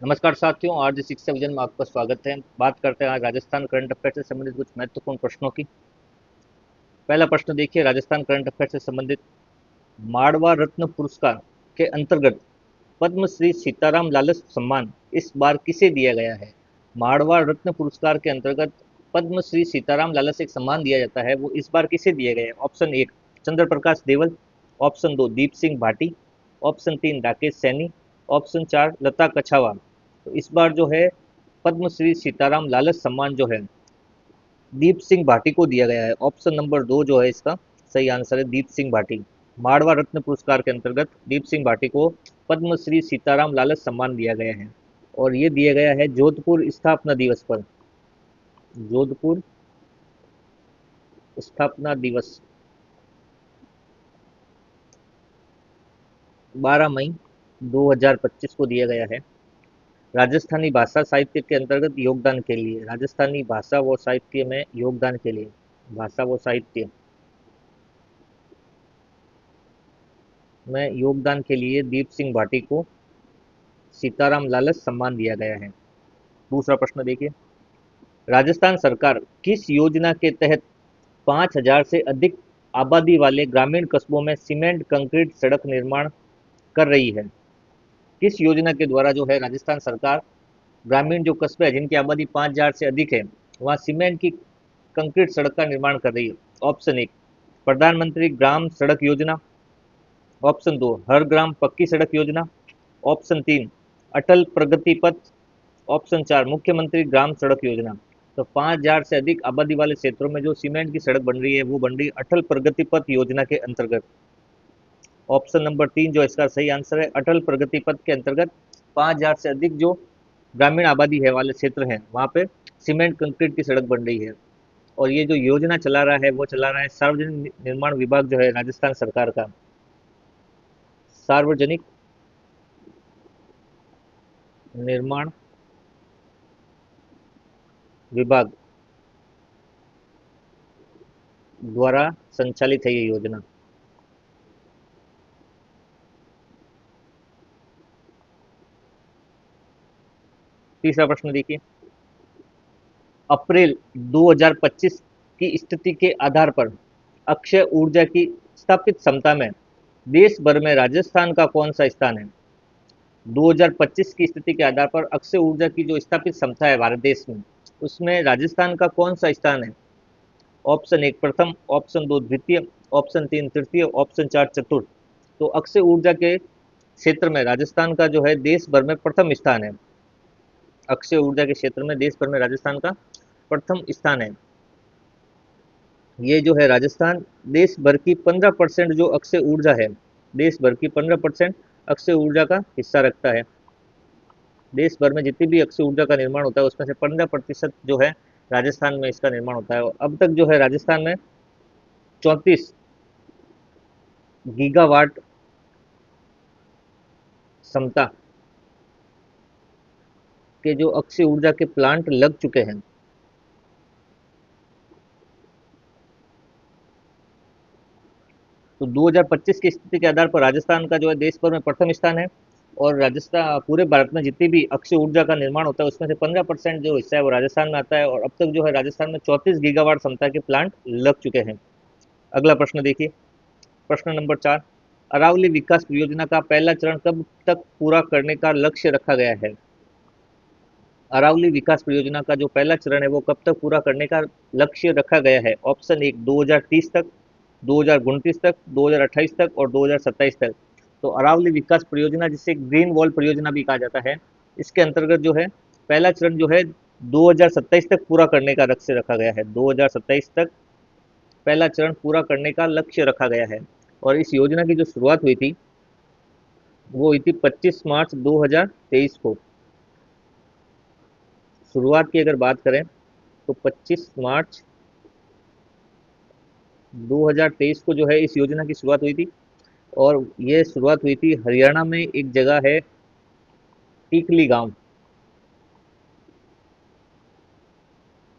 नमस्कार साथियों, आज शिक्षा विजन में आपका स्वागत है। बात करते हैं आज राजस्थान करंट अफेयर से संबंधित कुछ महत्वपूर्ण प्रश्नों की। पहला प्रश्न देखिए, राजस्थान करंट अफेयर से संबंधित मारवा रत्न पुरस्कार के अंतर्गत पद्म श्री सीताराम लालस सम्मान इस बार किसे दिया गया है? मारवा रत्न पुरस्कार के अंतर्गत पद्म श्री सीताराम लालस एक सम्मान दिया जाता है, वो इस बार किसे दिया गया है? ऑप्शन एक चंद्र प्रकाश देवल, ऑप्शन दो दीप सिंह भाटी, ऑप्शन तीन राकेश सैनी, ऑप्शन चार लता कछावा। तो इस बार जो है पद्म श्री सीताराम लालस सम्मान जो है दीप सिंह भाटी को दिया गया है। ऑप्शन नंबर दो जो है इसका सही आंसर है, दीप सिंह भाटी। मारवा रत्न पुरस्कार के अंतर्गत दीप सिंह भाटी को पद्म श्री सीताराम लालस सम्मान दिया गया है और ये दिया गया है जोधपुर स्थापना दिवस पर। जोधपुर स्थापना दिवस 12 मई 2025 को दिया गया है। राजस्थानी भाषा साहित्य के अंतर्गत योगदान के लिए, राजस्थानी भाषा व साहित्य में योगदान के लिए, भाषा व साहित्य में योगदान के लिए दीप सिंह भाटी को सीताराम लालस सम्मान दिया गया है। दूसरा प्रश्न देखिए, राजस्थान सरकार किस योजना के तहत 5,000 से अधिक आबादी वाले ग्रामीण कस्बों में सीमेंट कंक्रीट सड़क निर्माण कर रही है? किस योजना के द्वारा जो है राजस्थान सरकार ग्रामीण जो कस्बे हैं जिनकी आबादी 5,000 से अधिक है वहाँ सीमेंट की कंक्रीट सड़क का निर्माण कर रही है? ऑप्शन एक प्रधानमंत्री ग्राम सड़क योजना, ऑप्शन दो हर ग्राम पक्की सड़क योजना, ऑप्शन तीन अटल प्रगति पथ, ऑप्शन चार मुख्यमंत्री ग्राम सड़क योजना। तो 5,000 से अधिक आबादी वाले क्षेत्रों में जो सीमेंट की सड़क बन रही है वो बन रही है अटल प्रगति पथ योजना के अंतर्गत। ऑप्शन नंबर तीन जो इसका सही आंसर है, अटल प्रगति पथ के अंतर्गत 5,000 से अधिक जो ग्रामीण आबादी है वाले क्षेत्र हैं वहाँ पे सीमेंट कंक्रीट की सड़क बन रही है। और ये जो योजना चला रहा है वो चला रहा है सार्वजनिक निर्माण विभाग जो है राजस्थान सरकार का, सार्वजनिक निर्माण विभाग द्वारा संचालित है ये योजना। तीसरा प्रश्न देखिए, अप्रैल 2025 की स्थिति के आधार पर अक्षय ऊर्जा की स्थापित क्षमता में देश भर में राजस्थान का कौन सा स्थान है? 2025 की स्थिति के आधार पर अक्षय ऊर्जा की जो स्थापित क्षमता है भारत देश में उसमें राजस्थान का कौन सा स्थान है? ऑप्शन एक प्रथम, ऑप्शन दो द्वितीय, ऑप्शन तीन तृतीय, ऑप्शन चार चतुर्थ। तो अक्षय ऊर्जा के क्षेत्र में राजस्थान का जो है देश भर में प्रथम स्थान है। अक्षय ऊर्जा के क्षेत्र में देश भर में राजस्थान का प्रथम स्थान है। ये जो है राजस्थान देश भर की 15% जो अक्षय ऊर्जा है, देश भर की 15% अक्षय ऊर्जा का हिस्सा रखता है। देश भर में जितनी भी अक्षय ऊर्जा का निर्माण होता है उसमें से 15% जो है राजस्थान में इसका निर्माण होता है। और अब तक जो है राजस्थान में 34 गीगावाट क्षमता के जो अक्षय ऊर्जा के प्लांट लग चुके हैं। तो 2025 की स्थिति के आधार पर राजस्थान का जो है देश भर में प्रथम स्थान है। और राजस्थान पूरे भारत में जितनी भी अक्षय ऊर्जा का निर्माण होता है उसमें से 15% जो हिस्सा है वो राजस्थान में आता है। और अब तक जो है राजस्थान में 34 गीगावाट क्षमता के प्लांट लग चुके हैं। अगला प्रश्न देखिए, प्रश्न नंबर चार, अरावली विकास परियोजना का पहला चरण कब तक पूरा करने का लक्ष्य रखा गया है? अरावली विकास परियोजना का जो पहला चरण है वो कब तक पूरा करने का लक्ष्य रखा गया है? ऑप्शन एक 2030 तक, 2029 तक, 2028 तक और 2027 तक। तो अरावली विकास परियोजना जिसे ग्रीन वॉल परियोजना भी कहा जाता है, इसके अंतर्गत जो है पहला चरण जो है 2027 तक पूरा करने का लक्ष्य रखा गया है। 2027 तक पहला चरण पूरा करने का लक्ष्य रखा गया है। और इस योजना की जो शुरुआत हुई थी वो हुई थी 25 मार्च 2023 को। शुरुआत की अगर बात करें तो 25 मार्च 2023 को जो है इस योजना की शुरुआत हुई थी। और ये शुरुआत हुई थी हरियाणा में, एक जगह है टीकली गांव,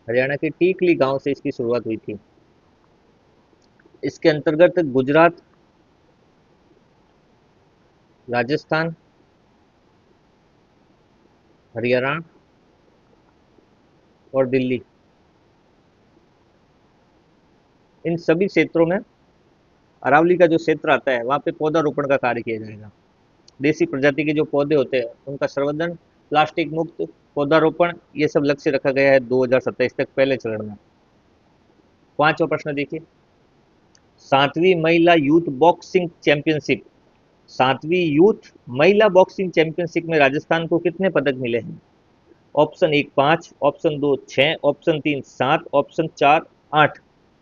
हरियाणा के टीकली गांव से इसकी शुरुआत हुई थी। इसके अंतर्गत गुजरात, राजस्थान, हरियाणा और दिल्ली, इन सभी क्षेत्रों में अरावली का जो क्षेत्र आता है वहाँ पे पौधारोपण का कार्य किया जाएगा। देसी प्रजाति के जो पौधे होते हैं उनका संवर्धन, प्लास्टिक मुक्त पौधारोपण, ये सब लक्ष्य रखा गया है 2027 तक पहले चरण में। पांचवा प्रश्न देखिए, सातवीं महिला यूथ बॉक्सिंग चैंपियनशिप, सातवीं यूथ महिला बॉक्सिंग चैंपियनशिप में राजस्थान को कितने पदक मिले हैं? ऑप्शन एक 5, ऑप्शन दो 6, ऑप्शन तीन 7, ऑप्शन चार 8।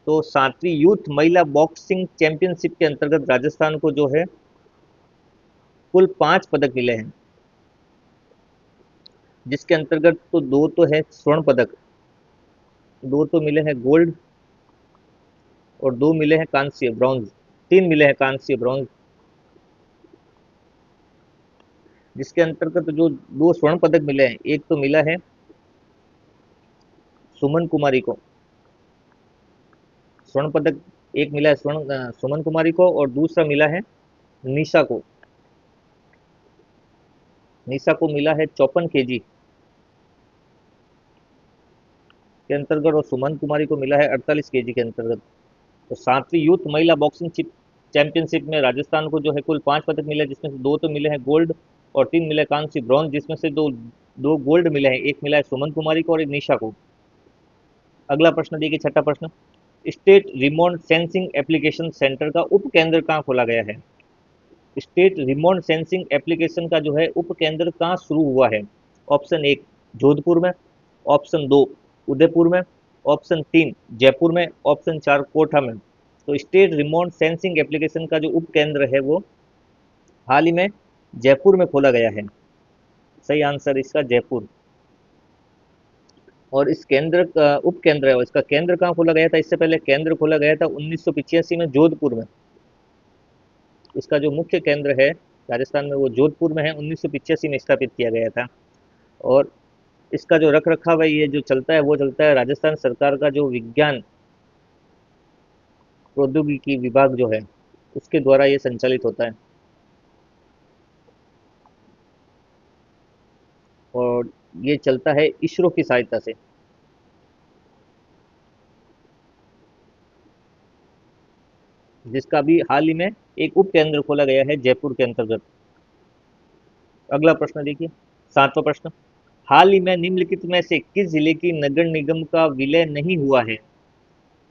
तो सातवीं यूथ महिला बॉक्सिंग चैंपियनशिप के अंतर्गत राजस्थान को जो है कुल 5 पदक मिले हैं, जिसके अंतर्गत तो दो तो है स्वर्ण पदक, दो तो मिले हैं गोल्ड, और दो मिले हैं कांस्य ब्रॉन्ज, तीन मिले हैं कांस्य ब्रॉन्ज। जिसके अंतर्गत जो दो स्वर्ण पदक मिले हैं, एक तो मिला है सुमन कुमारी को, स्वर्ण पदक एक मिला है सुमन कुमारी को, और दूसरा मिला है निशा को। निशा को मिला है 54 kg के अंतर्गत, और सुमन कुमारी को मिला है 48 kg के अंतर्गत। तो सातवीं यूथ महिला बॉक्सिंग चैंपियनशिप में राजस्थान को जो है कुल 5 पदक मिले, जिसमें से दो तो मिले हैं गोल्ड और तीन मिले कांस्य ब्रॉन्ज, जिसमें से दो दो गोल्ड मिले हैं, एक मिला है सुमन कुमारी को और एक निशा को। अगला प्रश्न देखिए, छठा प्रश्न, state remote sensing application centre का उप केंद्र कहाँ खोला गया है? स्टेट रिमोट सेंसिंग एप्लीकेशन का जो है उप केंद्र कहाँ शुरू हुआ है? ऑप्शन एक जोधपुर में, ऑप्शन दो उदयपुर में, ऑप्शन तीन जयपुर में, ऑप्शन चार कोटा में। तो स्टेट रिमोट सेंसिंग एप्लीकेशन का जो उप केंद्र है वो हाल ही में जयपुर में खोला गया है। सही आंसर इसका जयपुर। और इस केंद्र का उप केंद्र है, और इसका केंद्र कहाँ खोला गया था? इससे पहले केंद्र खोला गया था 1985 में जोधपुर में। इसका जो मुख्य केंद्र है राजस्थान में वो जोधपुर में है, 1985 में स्थापित किया गया था। और इसका जो रख रखाव है, ये जो चलता है वो चलता है राजस्थान सरकार का जो विज्ञान प्रौद्योगिकी विभाग जो है उसके द्वारा ये संचालित होता है, और ये चलता है इसरो की सहायता से। जिसका भी हाल ही में एक उप केंद्र खोला गया है जयपुर के अंतर्गत। अगला प्रश्न देखिए, सातवां प्रश्न, हाल ही में निम्नलिखित में से किस जिले की नगर निगम का विलय नहीं हुआ है?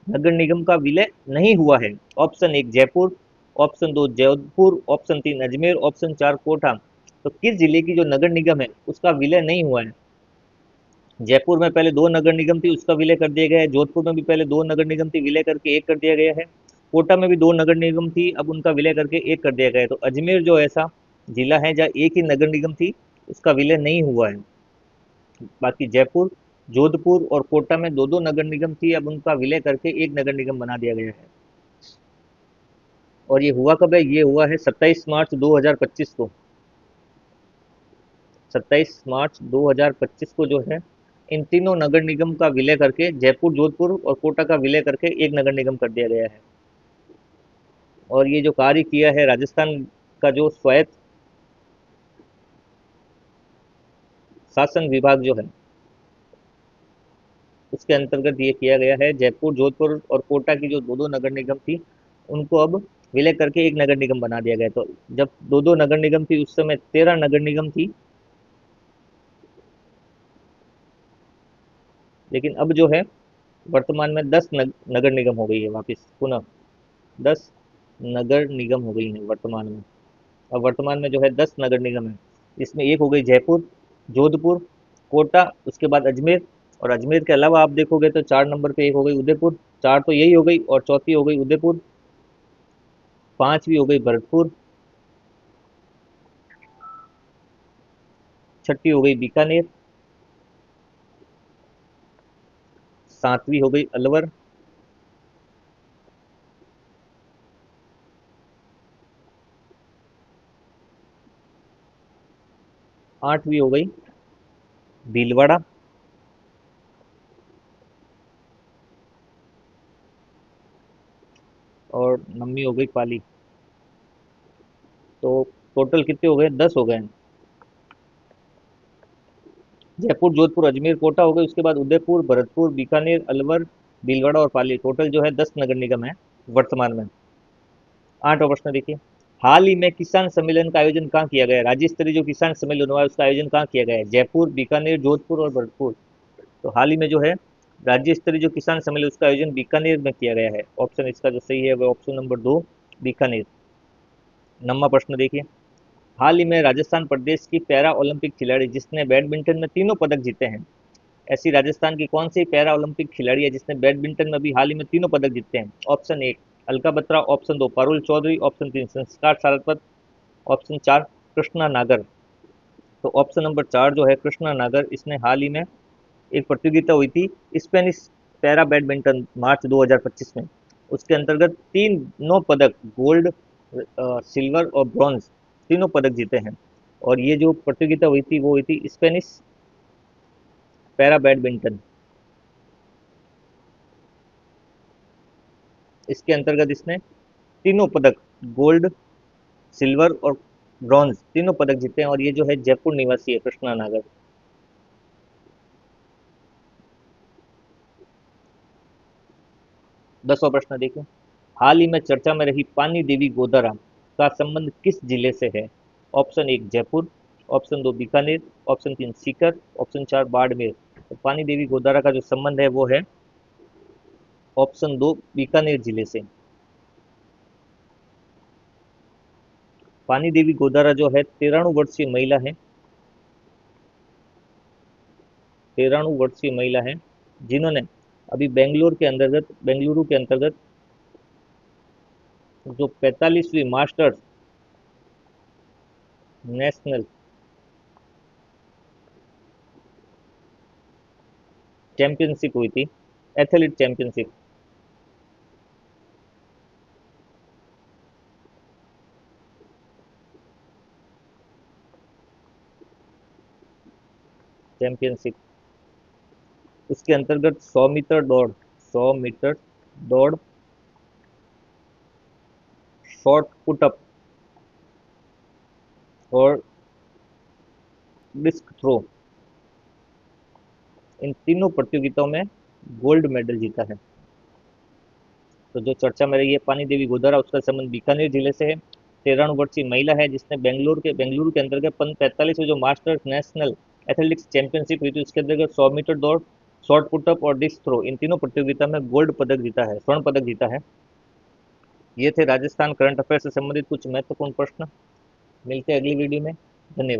नगर निगम का विलय नहीं हुआ है। ऑप्शन एक जयपुर, ऑप्शन दो जोधपुर, ऑप्शन तीन अजमेर, ऑप्शन चार कोटा। तो किस जिले की जो नगर निगम है उसका विलय नहीं हुआ है? जयपुर में पहले दो नगर निगम थी, उसका विलय कर दिया गया है। जोधपुर में भी पहले दो नगर निगम थी, विलय करके एक कर दिया गया है। कोटा में भी दो नगर निगम थी, अब उनका विलय करके एक कर दिया गया है। तो अजमेर जो ऐसा जिला है जहाँ एक ही नगर निगम थी, उसका विलय नहीं हुआ है। बाकी जयपुर, जोधपुर और कोटा में दो दो नगर निगम थी, अब उनका विलय करके एक नगर निगम बना दिया गया है। और ये हुआ कब है? ये हुआ है 27 मार्च 2025 को। 27 मार्च 2025 को जो है इन तीनों नगर निगम का विलय करके जयपुर, जोधपुर और कोटा का विलय करके एक नगर निगम कर दिया गया है। और ये जो कार्य किया है राजस्थान का जो स्वायत्त शासन विभाग जो है उसके अंतर्गत ये किया गया है। जयपुर, जोधपुर और कोटा की जो दो दो नगर निगम थी उनको अब विलय करके एक नगर निगम बना दिया गया। तो जब दो दो नगर निगम थी उस समय 13 नगर निगम थी, लेकिन अब जो है वर्तमान में 10 नगर निगम हो गई है, वापस पुनः 10 नगर निगम हो गई है वर्तमान में। अब वर्तमान में जो है 10 नगर निगम है, इसमें एक हो गई जयपुर, जोधपुर, कोटा, उसके बाद अजमेर, और अजमेर के अलावा आप देखोगे तो 4 नंबर पे एक हो गई उदयपुर, चार तो यही हो गई, और चौथी हो गई उदयपुर, पांचवी हो गई भरतपुर, छठी हो गई बीकानेर, सातवीं हो गई अलवर, आठवीं हो गई भीलवाड़ा, और नवीं हो गई पाली। तो टोटल कितने हो गए? 10 हो गए हैं। जयपुर, जोधपुर, अजमेर, कोटा हो गए। उसके बाद उदयपुर, भरतपुर, बीकानेर, अलवर, भीलवाड़ा और पाली। टोटल जो है 10 नगर निगम है वर्तमान में। 8वां प्रश्न देखिए, हाल ही में किसान सम्मेलन का आयोजन कहाँ किया गया है? राज्य स्तरीय जो किसान सम्मेलन हुआ है उसका आयोजन कहाँ किया गया है? जयपुर, बीकानेर, जोधपुर और भरतपुर। तो हाल ही में जो है राज्य स्तरीय जो किसान सम्मेलन उसका आयोजन बीकानेर में किया गया है। ऑप्शन इसका जो सही है वो ऑप्शन नंबर 2 बीकानेर। 9वां प्रश्न देखिए, हाल ही में राजस्थान प्रदेश की पैरा ओलंपिक खिलाड़ी जिसने बैडमिंटन में तीनों पदक जीते हैं, ऐसी राजस्थान की कौन सी पैरा ओलंपिक खिलाड़ी है जिसने बैडमिंटन में अभी हाल ही में तीनों पदक जीते हैं? Option 1 Alka Batra, option 2 Parul Chaudhary, option 3 Sanskar Saraswat, option 4 Krishna नागर। तो ऑप्शन नंबर 4 जो है कृष्णा नागर, इसने हाल ही में एक प्रतियोगिता हुई थी स्पेनिश पैरा बैडमिंटन मार्च 2025 में, उसके अंतर्गत तीन नौ पदक गोल्ड, सिल्वर और ब्रॉन्ज तीनों पदक जीते हैं। और ये जो प्रतियोगिता हुई थी वो हुई थी स्पेनिश पैरा बैडमिंटन। इसके अंतर्गत इसने तीनों पदक गोल्ड, सिल्वर और ब्रॉन्ज तीनों पदक जीते हैं। और ये जो है जयपुर निवासी है कृष्णा नागर। 10वां प्रश्न देखिए, हाल ही में चर्चा में रही पानी देवी गोदारा का संबंध किस जिले से है? Option 1 Jaipur, option 2 Bikaner, option 3 Sikar, option 4 Barmer. तो पानी देवी गोदारा का जो संबंध है वो है ऑप्शन 2 बीकानेर जिले से। पानी देवी गोदारा जो है 93 वर्षीय महिला है, 93 वर्षीय महिला है जिन्होंने अभी बेंगलुरु के अंतर्गत जो 45वीं मास्टर्स नेशनल चैंपियनशिप हुई थी, एथलीट चैंपियनशिप, चैंपियनशिप उसके अंतर्गत 100 मीटर दौड़, 100 मीटर दौड़, शॉर्ट पुटअप और डिस्क थ्रो, इन तीनों प्रतियोगिताओं में गोल्ड मेडल जीता है। तो जो चर्चा में रही है पानी देवी गोदारा, उसका संबंध बीकानेर जिले से है। 93 वर्षीय महिला है जिसने बेंगलुरु के अंतर्गत 45 जो मास्टर्स नेशनल एथलेटिक्स चैंपियनशिप हुई थी उसके अंतर्गत 100 मीटर दौड़, शॉर्ट पुटअप और डिस्क थ्रो, इन तीनों प्रतियोगिता में गोल्ड पदक जीता है, स्वर्ण पदक जीता है। ये थे राजस्थान करंट अफेयर से संबंधित कुछ महत्वपूर्ण प्रश्न। मिलते हैं अगली वीडियो में। धन्यवाद।